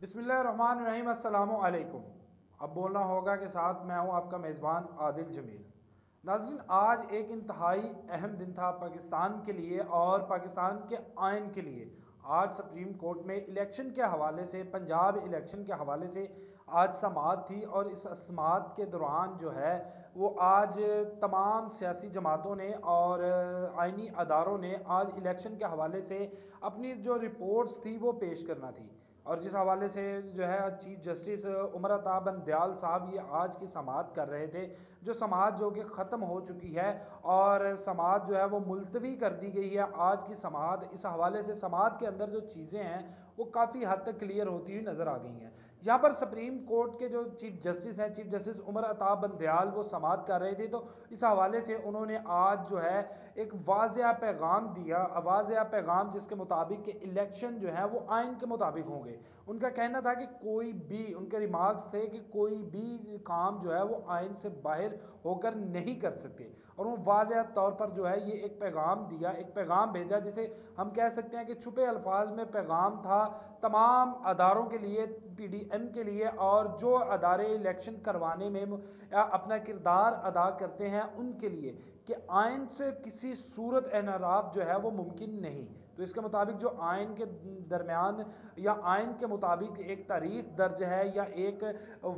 बिस्मिल्लाहिर्रहमानिर्रहीम अस्सलामु अलैकुम। अब बोलना होगा के साथ मैं हूं आपका मेज़बान आदिल जमील। नाज़रीन, आज एक इंतहाई अहम दिन था पाकिस्तान के लिए और पाकिस्तान के आइन के लिए। आज सुप्रीम कोर्ट में इलेक्शन के हवाले से, पंजाब इलेक्शन के हवाले से आज समाअत थी और इस समाअत के दौरान जो है वो आज तमाम सियासी जमातों ने और आइनी अदारों ने आज इलेक्शन के हवाले से अपनी जो रिपोर्ट्स थी वो पेश करना थी। और जिस हवाले से जो है चीफ जस्टिस उमर अता बंदयाल साहब ये आज की समाअत कर रहे थे, जो समाअत जो कि ख़त्म हो चुकी है और समाअत जो है वो मुलतवी कर दी गई है। आज की समाअत, इस हवाले से समाअत के अंदर जो चीज़ें हैं वो काफ़ी हद तक क्लियर होती हुई नज़र आ गई हैं। यहाँ पर सुप्रीम कोर्ट के जो चीफ जस्टिस हैं, चीफ जस्टिस उमर अता बंदयाल, वो समाअत कर रहे थे, तो इस हवाले से उन्होंने आज जो है एक वाज़ेह पैगाम दिया, वाज़ेह पैगाम जिसके मुताबिक कि इलेक्शन जो है वो आइन के मुताबिक होंगे। उनका कहना था कि कोई भी, उनके रिमार्क्स थे कि कोई भी काम जो है वो आइन से बाहर होकर नहीं कर सकते। और वो वाज़ेह तौर पर जो है ये एक पैगाम दिया, एक पैगाम भेजा, जिसे हम कह सकते हैं कि छुपे अल्फाज में पैगाम था तमाम अदारों के लिए, PDM के लिए, और जो अदारे इलेक्शन करवाने में अपना किरदार अदा करते हैं उनके लिए, कि आइन से किसी सूरत एनराफ जो है वो मुमकिन नहीं। तो इसके मुताबिक जो आइन के दरमियान या आइन के मुताबिक एक तारीख दर्ज है या एक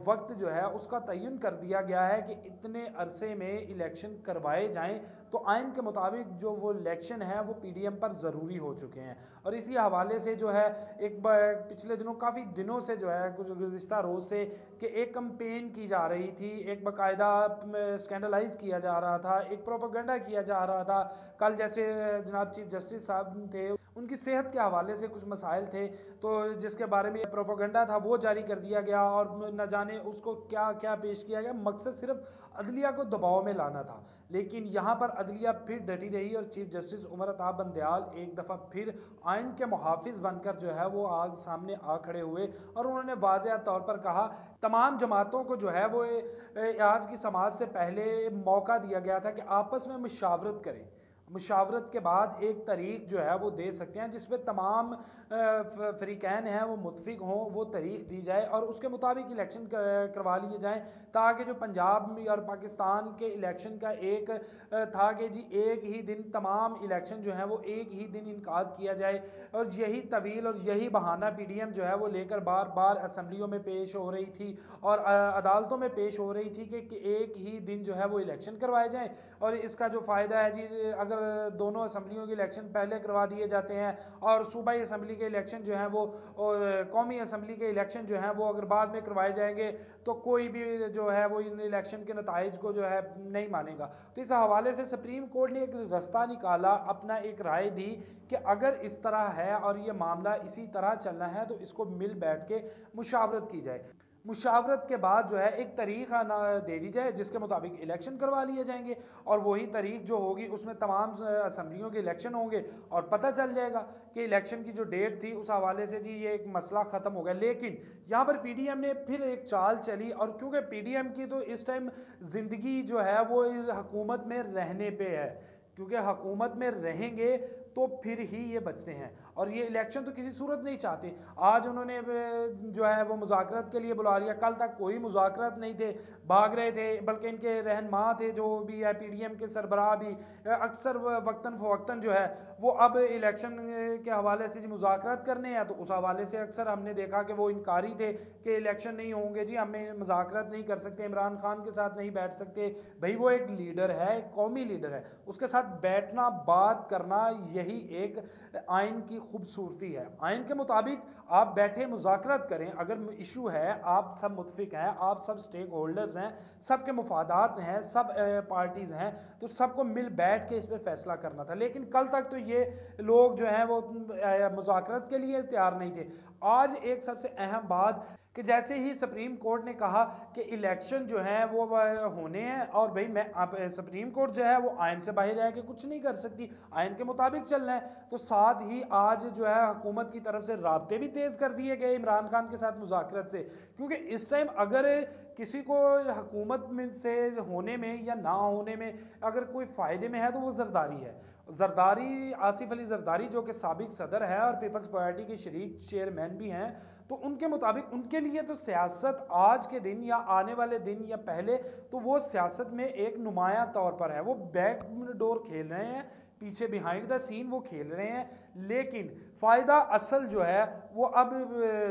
वक्त जो है उसका तयन कर दिया गया है कि इतने अरसे में इलेक्शन करवाए जाएं। तो आइन के मुताबिक जो वो इलेक्शन है वो PDM पर ज़रूरी हो चुके हैं। और इसी हवाले से जो है एक पिछले दिनों, काफ़ी दिनों से जो है, कुछ गुज़िश्ता रोज़ से, कि एक कंपेन की जा रही थी, एक बाकायदा स्कैंडलाइज किया जा रहा था, एक प्रोपेगेंडा किया जा रहा था। कल जैसे जनाब चीफ जस्टिस साहब थे, उनकी सेहत के हवाले से कुछ मसाइल थे, तो जिसके बारे में प्रोपेगेंडा था वो जारी कर दिया गया और न जाने उसको क्या क्या पेश किया गया। मकसद सिर्फ अदलिया को दबाव में लाना था। लेकिन यहाँ पर अदलिया फिर डटी रही और चीफ जस्टिस उमर अता बंदयाल एक दफ़ा फिर आइन के मुहाफिज बनकर जो है वो आज सामने आ खड़े हुए और उन्होंने वाज़ेह तौर पर कहा, तमाम जमातों को जो है वो आज की समाज से पहले मौका दिया गया था कि आपस में मुशावरत करें। मुशावरत के बाद एक तारीख जो है वो दे सकते हैं जिस पे तमाम फ़रीक़ैन हैं वो मुत्फिक हों, वो तारीख दी जाए और उसके मुताबिक इलेक्शन करवा लिए जाएँ, ताकि जो पंजाब और पाकिस्तान के इलेक्शन का एक था कि जी एक ही दिन तमाम इलेक्शन जो है वो एक ही दिन इनकाद किया जाए। और यही तवील और यही बहाना PDM जो है वो लेकर बार बार असम्बलियों में पेश हो रही थी और अदालतों में पेश हो रही थी कि एक ही दिन जो है वो इलेक्शन करवाए जाएँ। और इसका जो फ़ायदा है जी, अगर दोनों असम्बलियों के इलेक्शन पहले करवा दिए जाते हैं और सूबाई असम्बली के इलेक्शन जो हैं वो कौमी असम्बली के इलेक्शन जो हैं वो अगर बाद में करवाए जाएंगे तो कोई भी जो है वो इन इलेक्शन के नताइज को जो है नहीं मानेगा। तो इस हवाले से सुप्रीम कोर्ट ने एक रास्ता निकाला, अपना एक राय दी कि अगर इस तरह है और ये मामला इसी तरह चलना है तो इसको मिल बैठ के मुशावरत की जाए। मुशावरत के बाद जो है एक तारीख दे दी जाए जिसके मुताबिक इलेक्शन करवा लिए जाएंगे और वही तारीख जो होगी उसमें तमाम असम्बलियों के इलेक्शन होंगे और पता चल जाएगा कि इलेक्शन की जो डेट थी उस हवाले से जी ये एक मसला ख़त्म हो गया। लेकिन यहाँ पर PDM ने फिर एक चाल चली और क्योंकि PDM की तो इस टाइम ज़िंदगी जो है वो हुकूमत में रहने पे है, क्योंकि हुकूमत में रहेंगे तो फिर ही ये बचते हैं और ये इलेक्शन तो किसी सूरत नहीं चाहते। आज उन्होंने जो है वो मुज़ाकरत के लिए बुला लिया, कल तक कोई मुज़ाकरत नहीं थे, भाग रहे थे, बल्कि इनके रहनुमा थे जो भी है PDM के सरबराह भी अक्सर वक्तन फ़वक्तन जो है वो अब इलेक्शन के हवाले से मुज़ाकरत करने हैं, तो उस हवाले से अक्सर हमने देखा कि वो इनकारी थे कि इलेक्शन नहीं होंगे जी, हमें मुज़ाकरत नहीं कर सकते, इमरान खान के साथ नहीं बैठ सकते। भाई वो एक लीडर है, एक कौमी लीडर है, उसके साथ बैठना, बात करना, यही एक आइन की खूबसूरती है। आइन के मुताबिक आप बैठे मुज़ाकरत करें, अगर इशू है, आप सब मुत्फिक हैं, आप सब स्टेक होल्डर्स हैं, सबके मुफादात हैं, सब पार्टीज़ हैं, तो सबको मिल बैठ के इस पर फैसला करना था। लेकिन कल तक तो ये लोग जो हैं वो मुज़ाकरत के लिए तैयार नहीं थे। आज एक सबसे अहम बात कि जैसे ही सुप्रीम कोर्ट ने कहा कि इलेक्शन जो है वो होने हैं और भाई मैं अब सुप्रीम कोर्ट जो है वो आइन से बाहर रह के कुछ नहीं कर सकती, आइन के मुताबिक चलना है, तो साथ ही आज जो है हुकूमत की तरफ से राब्ते भी तेज़ कर दिए गए इमरान खान के साथ मुज़ाकरत से। क्योंकि इस टाइम अगर किसी को हुकूमत में से होने में या ना होने में अगर कोई फ़ायदे में है तो वो जरदारी है। जरदारी, आसिफ अली जरदारी जो कि साबिक सदर है और पीपल्स पार्टी के शरीक चेयरमैन भी हैं, तो उनके मुताबिक उनके लिए तो सियासत आज के दिन या आने वाले दिन या पहले, तो वो सियासत में एक नुमाया तौर पर है। वो बैक डोर खेल रहे हैं, पीछे बिहाइंड द सीन वो खेल रहे हैं, लेकिन फ़ायदा असल जो है वो अब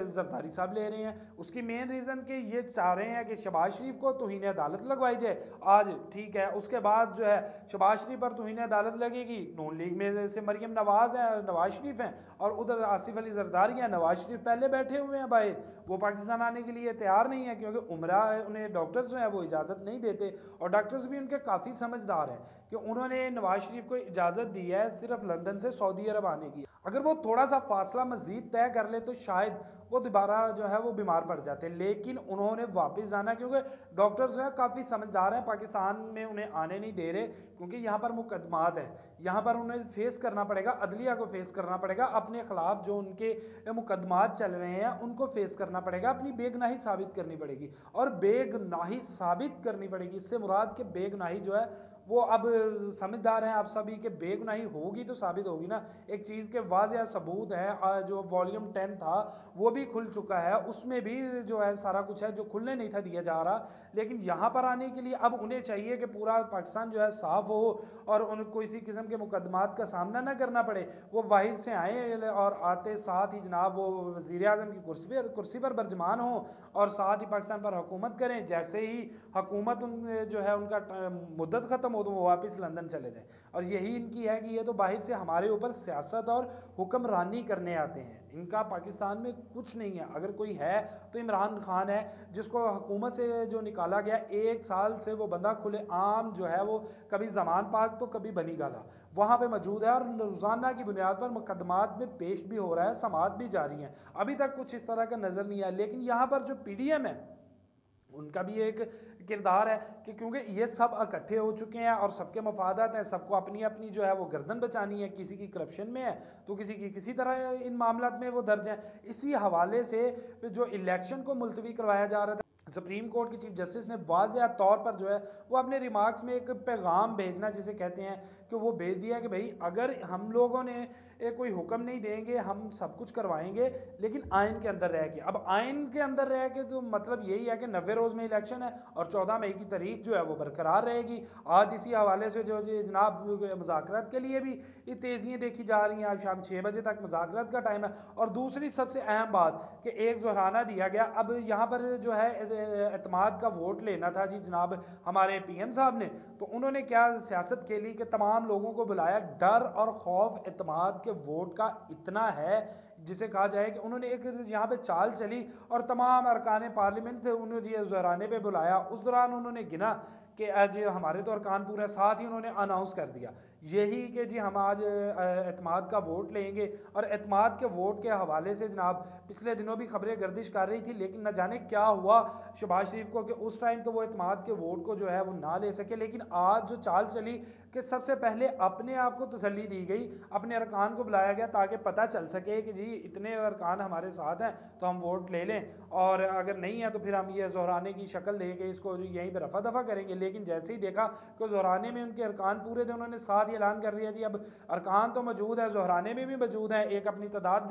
जरदारी साहब ले रहे हैं। उसकी मेन रीज़न कि ये चाह रहे हैं कि शहबाज शरीफ को तौहीन अदालत लगवाई जाए आज, ठीक है, उसके बाद जो है शहबाज शरीफ पर तौहीन अदालत लगेगी। नून लीग में से मरीम नवाज़ हैं, नवाज शरीफ हैं, और उधर आसिफ अली जरदारी हैं। नवाज शरीफ पहले बैठे हुए हैं बाहर, वो पाकिस्तान आने के लिए तैयार नहीं है, क्योंकि उमरा उन्हें डॉक्टर्स जो हैं वो इजाज़त नहीं देते, और डॉक्टर्स भी उनके काफ़ी समझदार हैं कि उन्होंने नवाज शरीफ को इजाज़त दी है सिर्फ लंदन से सऊदी अरब आने की। अगर वो थोड़ा सा फासला मजीद तय कर ले तो शायद वो दोबारा जो है वो बीमार पड़ जाते, लेकिन उन्होंने वापस जाना, क्योंकि डॉक्टर्स जो है काफ़ी समझदार हैं, पाकिस्तान में उन्हें आने नहीं दे रहे, क्योंकि यहाँ पर मुकदमात है, यहाँ पर उन्हें फेस करना पड़ेगा, अदलिया को फेस करना पड़ेगा, अपने खिलाफ जो उनके मुकदमात चल रहे हैं उनको फेस करना पड़ेगा, अपनी बेगुनाही साबित करनी पड़ेगी, और बेगुनाही साबित करनी पड़ेगी। इससे मुराद के बेगुनाही जो है वो अब समझदार हैं आप सभी के, बेगुनाही होगी तो साबित होगी ना। एक चीज़ के वाज़ेह सबूत है, जो वॉल्यूम 10 था वो भी खुल चुका है, उसमें भी जो है सारा कुछ है जो खुलने नहीं था दिया जा रहा, लेकिन यहाँ पर आने के लिए अब उन्हें चाहिए कि पूरा पाकिस्तान जो है साफ़ हो और उनको किसी किस्म के मुकदमात का सामना ना करना पड़े। वो बाहर से आए और आते साथ ही जनाब वो वज़ीर आज़म की कुर्सी पर बरजमान हों और साथ ही पाकिस्तान पर हुकूमत करें। जैसे ही हुकूमत जो है उनका मुद्दत ख़त्म हो तो वो वापस लंदन चले जाएं, और यही इनकी है कि ये तो बाहर से हमारे ऊपर सियासत और हुक्मरानी करने आते हैं। इनका पाकिस्तान में कुछ नहीं है, अगर कोई है तो इमरान खान है, जिसको हुकूमत से जो निकाला गया 1 साल से वो बंदा खुले आम जो है वो कभी जमान पार्क तो कभी बनी गाला वहाँ पे मौजूद है, और रोज़ाना की बुनियाद पर मुकदमात में पेश भी हो रहा है, समात भी जारी हैं। अभी तक कुछ इस तरह का नज़र नहीं आया। लेकिन यहाँ पर जो PDM है उनका भी एक किरदार है कि क्योंकि ये सब इकट्ठे हो चुके हैं और सबके मफादात हैं, सबको अपनी अपनी जो है वो गर्दन बचानी है, किसी की करप्शन में है तो किसी की किसी तरह इन मामलात में वो दर्ज हैं। इसी हवाले से जो इलेक्शन को मुलतवी करवाया जा रहा था, सुप्रीम कोर्ट की चीफ जस्टिस ने वाज़ेह तौर पर जो है वो अपने रिमार्क्स में एक पैगाम भेजना जिसे कहते हैं कि वो भेज दिया कि भाई अगर हम लोगों ने कोई हुक्म नहीं देंगे, हम सब कुछ करवाएंगे, लेकिन आइन के अंदर रह के। अब आइन के अंदर रह के तो मतलब यही है कि 90 रोज़ में इलेक्शन है और 14 मई की तारीख जो है वो बरकरार रहेगी। आज इसी हवाले से जो जनाब मुज़ाकरात के लिए भी ये तेज़ियाँ देखी जा रही हैं। आज शाम 6 बजे तक मुज़ाकरात का टाइम है। और दूसरी सबसे अहम बात कि एक जोहराना दिया गया, अब यहाँ पर जो है एतमाद का वोट लेना था जी जनाब हमारे PM साहब ने, तो उन्होंने क्या सियासत खेली कि तमाम लोगों को बुलाया। डर और खौफ एतमाद के वोट का इतना है जिसे कहा जाए कि उन्होंने एक यहाँ पे चाल चली और तमाम अरकान पार्लियामेंट थे उन्होंने जी ज़हराने पे बुलाया। उस दौरान उन्होंने गिना कि आज हमारे तो अरकान पूरा, साथ ही उन्होंने अनाउंस कर दिया यही कि जी हम आज एतमाद का वोट लेंगे। और एतमाद के वोट के हवाले से जनाब पिछले दिनों भी खबरें गर्दिश कर रही थी, लेकिन न जाने क्या हुआ शहबाज शरीफ को कि उस टाइम तो वो एतमाद के वोट को जो है वो ना ले सके। लेकिन आज जो चाल चली कि सबसे पहले अपने आप को तसल्ली दी गई, अपने अरकान को बुलाया गया ताकि पता चल सके कि जी इतने अरकान हमारे साथ हैं तो हम वोट ले लें, और अगर नहीं है तो फिर हम ये ज़हराने की शक्ल दे के इसको यहीं पर रफा दफा करेंगे। लेकिन जैसे ही देखा कि ज़हराने में उनके अरकान पूरे थे, उन्होंने साथ ही ऐलान कर दिया जी अब अरकान तो मौजूद है, ज़हराने में भी मौजूद है, एक अपनी तादाद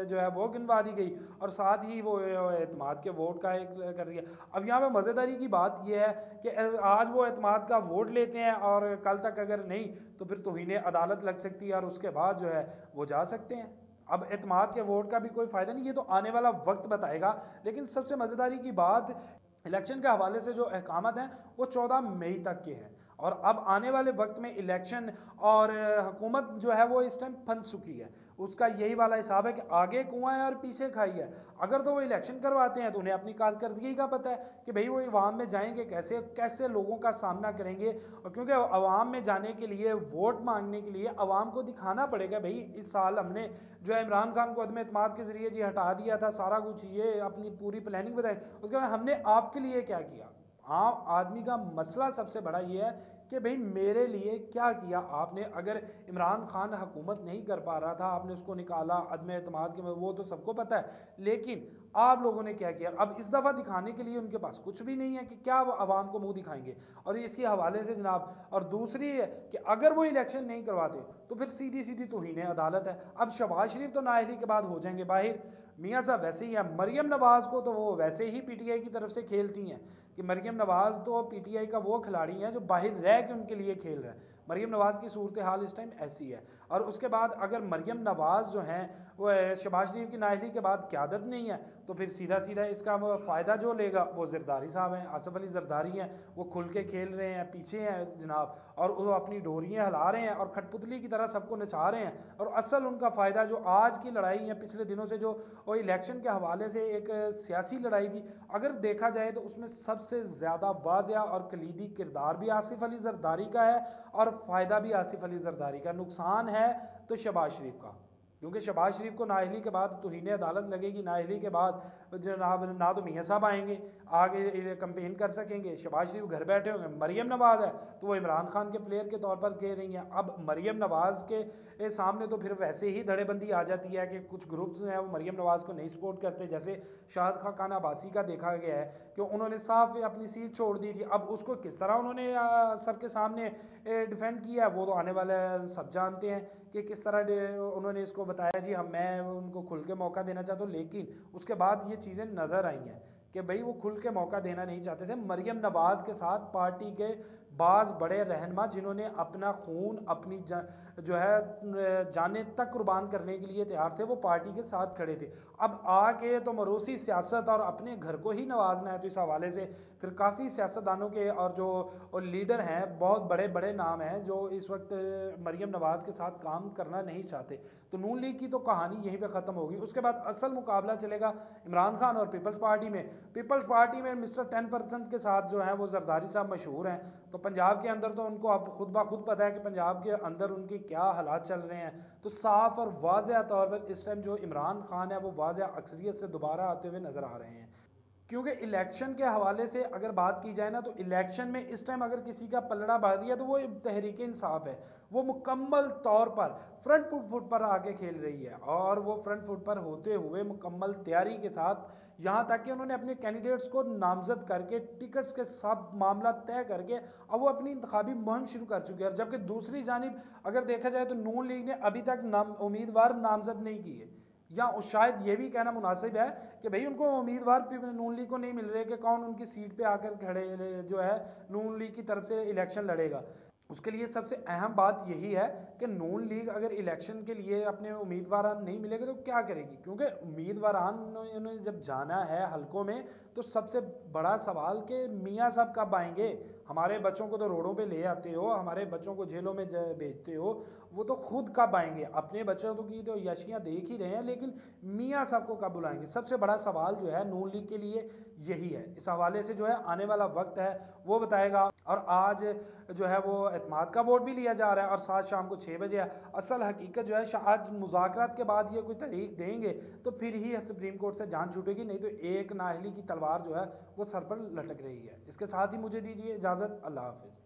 जो है वो गिनवा दी गई और साथ ही वो एतमाद के वोट का एक कर दिया। अब यहाँ पर मज़ेदारी की बात यह है कि आज वो एतमाद का वोट लेते हैं और कल तक अगर नहीं तो फिर तौहीन अदालत लग सकती है और उसके बाद जो है वो जा सकते हैं। अब एतमाद के वोट का भी कोई फ़ायदा नहीं, ये तो आने वाला वक्त बताएगा। लेकिन सबसे मज़ेदारी की बात इलेक्शन के हवाले से जो अहकामात हैं वो 14 मई तक के हैं, और अब आने वाले वक्त में इलेक्शन और हुकूमत जो है वो इस टाइम फंस चुकी है। उसका यही वाला हिसाब है कि आगे कुआं है और पीछे खाई है। अगर तो वो इलेक्शन करवाते हैं तो उन्हें अपनी कारकर्दगी का पता है कि भाई वो अवाम में जाएंगे कैसे, कैसे लोगों का सामना करेंगे, और क्योंकि अवाम में जाने के लिए, वोट मांगने के लिए अवाम को दिखाना पड़ेगा भाई इस साल हमने जो है इमरान खान को अदम एतमाद के ज़रिए जी हटा दिया था, सारा कुछ ये अपनी पूरी प्लानिंग बताई, उसके बाद हमने आपके लिए क्या किया। आम आदमी का मसला सबसे बड़ा ये है कि भाई मेरे लिए क्या किया आपने। अगर इमरान खान हुकूमत नहीं कर पा रहा था, आपने उसको निकाला अदम एतमाद के, वो तो सबको पता है, लेकिन आप लोगों ने क्या किया। अब इस दफ़ा दिखाने के लिए उनके पास कुछ भी नहीं है कि क्या वो आवाम को मुंह दिखाएंगे। और इसके हवाले से जनाब, और दूसरी है कि अगर वो इलेक्शन नहीं करवाते तो फिर सीधी सीधी तौहीन अदालत है। अब शहबाज शरीफ तो नाअहली के बाद हो जाएंगे बाहर, मियाँ साहब वैसे ही है। मरियम नवाज़ को तो वो वैसे ही पीटीआई की तरफ से खेलती हैं कि मरियम नवाज़ तो पीटीआई का वो खिलाड़ी है जो बाहर रह के उनके लिए खेल रहा है। मरियम नवाज़ की सूरत हाल इस टाइम ऐसी है। और उसके बाद अगर मरियम नवाज़ जो हैं वो शहबाज शरीफ की नाअहली के बाद क़यादत नहीं है, तो फिर सीधा सीधा इसका फ़ायदा जो लेगा वो ज़रदारी साहब हैं, आसफ़ अली ज़रदारी हैं। वो खुल के खेल रहे हैं, पीछे हैं जनाब, और वो अपनी डोरियाँ हिला रहे हैं और खटपुतली की तरह सबको नचा रहे हैं। और असल उनका फ़ायदा जो आज की लड़ाई है, पिछले दिनों से जो वो इलेक्शन के हवाले से एक सियासी लड़ाई थी, अगर देखा जाए तो उसमें सबसे ज़्यादा वाज़ेह और कलीदी किरदार भी आसिफ अली ज़रदारी का है और फ़ायदा भी आसिफ अली ज़रदारी का। नुकसान है तो शहबाज शरीफ का, क्योंकि शहबाज शरीफ को नाअहली के बाद तौहीन अदालत लगेगी। नाअहली के बाद जनाब ना तो मियाँ साहब आएंगे आगे कंपेन कर सकेंगे, शहबाज शरीफ घर बैठे होंगे। मरियम नवाज़ है तो वो इमरान खान के प्लेयर के तौर पर कह रही हैं। अब मरियम नवाज़ के सामने तो फिर वैसे ही धड़ेबंदी आ जाती है कि कुछ ग्रुप्स हैं वो मरियम नवाज़ को नहीं सपोर्ट करते, जैसे शाहिद खान अब्बासी का देखा गया है कि उन्होंने साफ अपनी सीट छोड़ दी थी। अब उसको किस तरह उन्होंने सबके सामने डिफेंड किया है वो तो आने वाले सब जानते हैं कि किस तरह उन्होंने इसको बताया जी मैं उनको खुल के मौका देना चाहता हूँ। लेकिन उसके बाद ये चीज़ें नज़र आई हैं कि भाई वो खुल के मौका देना नहीं चाहते थे। मरियम नवाज़ के साथ पार्टी के बाज़ बड़े रहनुमा जिन्होंने अपना खून अपनी जो है जाने तक कुर्बान करने के लिए तैयार थे, वो पार्टी के साथ खड़े थे। अब आके तो मरूसी सियासत और अपने घर को ही नवाजना है, तो इस हवाले से फिर काफ़ी सियासतदानों के और जो लीडर हैं बहुत बड़े बड़े नाम हैं जो इस वक्त मरियम नवाज़ के साथ काम करना नहीं चाहते। तो नून लीग की तो कहानी यहीं पे ख़त्म होगी। उसके बाद असल मुकाबला चलेगा इमरान खान और पीपल्स पार्टी में। पीपल्स पार्टी में मिस्टर 10% के साथ जो है वो जरदारी साहब मशहूर हैं। तो पंजाब के अंदर तो उनको अब खुद ब खुद पता है कि पंजाब के अंदर उनके क्या हालात चल रहे हैं। तो साफ और वाज़ेह तौर पर इस टाइम जो इमरान खान है वो वाज़ेह अक्सरियत से दोबारा आते हुए नज़र आ रहे हैं। क्योंकि इलेक्शन के हवाले से अगर बात की जाए ना, तो इलेक्शन में इस टाइम अगर किसी का पलड़ा भारी है तो वो तहरीक इंसाफ है। वो मुकम्मल तौर पर फ्रंट फुट पर आके खेल रही है और वो फ्रंट फुट पर होते हुए मुकम्मल तैयारी के साथ, यहाँ तक कि उन्होंने अपने कैंडिडेट्स को नामजद करके टिकट्स के सब मामला तय करके अब वो अपनी इंतखाबी मुहिम शुरू कर चुके हैं। जबकि दूसरी जानिब अगर देखा जाए तो नून लीग ने अभी तक उम्मीदवार नामजद नहीं किए, या शायद ये भी कहना मुनासिब है कि भाई उनको उम्मीदवार नून लीग को नहीं मिल रहे कि कौन उनकी सीट पे आकर खड़े जो है नून लीग की तरफ से इलेक्शन लड़ेगा। उसके लिए सबसे अहम बात यही है कि नून लीग अगर इलेक्शन के लिए अपने उम्मीदवार नहीं मिलेंगे तो क्या करेगी। क्योंकि उम्मीदवार ने जब जाना है हलकों में तो सबसे बड़ा सवाल कि मियाँ साहब कब आएंगे। हमारे बच्चों को तो रोडों पे ले आते हो, हमारे बच्चों को जेलों में भेजते हो, वो तो खुद कब आएंगे। अपने बच्चों की तो यशियाँ देख ही रहे हैं, लेकिन मियाँ साहब को कब बुलाएंगे, सबसे बड़ा सवाल जो है नून लीग के लिए यही है। इस हवाले से जो है आने वाला वक्त है वो बताएगा। और आज जो है वो एतमाद का वोट भी लिया जा रहा है और सात शाम को 6 बजे है। असल हकीकत जो है आज मुज़ाकरात के बाद ये कोई तारीख देंगे तो फिर ही सुप्रीम कोर्ट से जान छूटेगी, नहीं तो एक नाअहली की तलवार जो है वो सर पर लटक रही है। इसके साथ ही मुझे दीजिए इजाज़त। अल्लाह हाफिज़।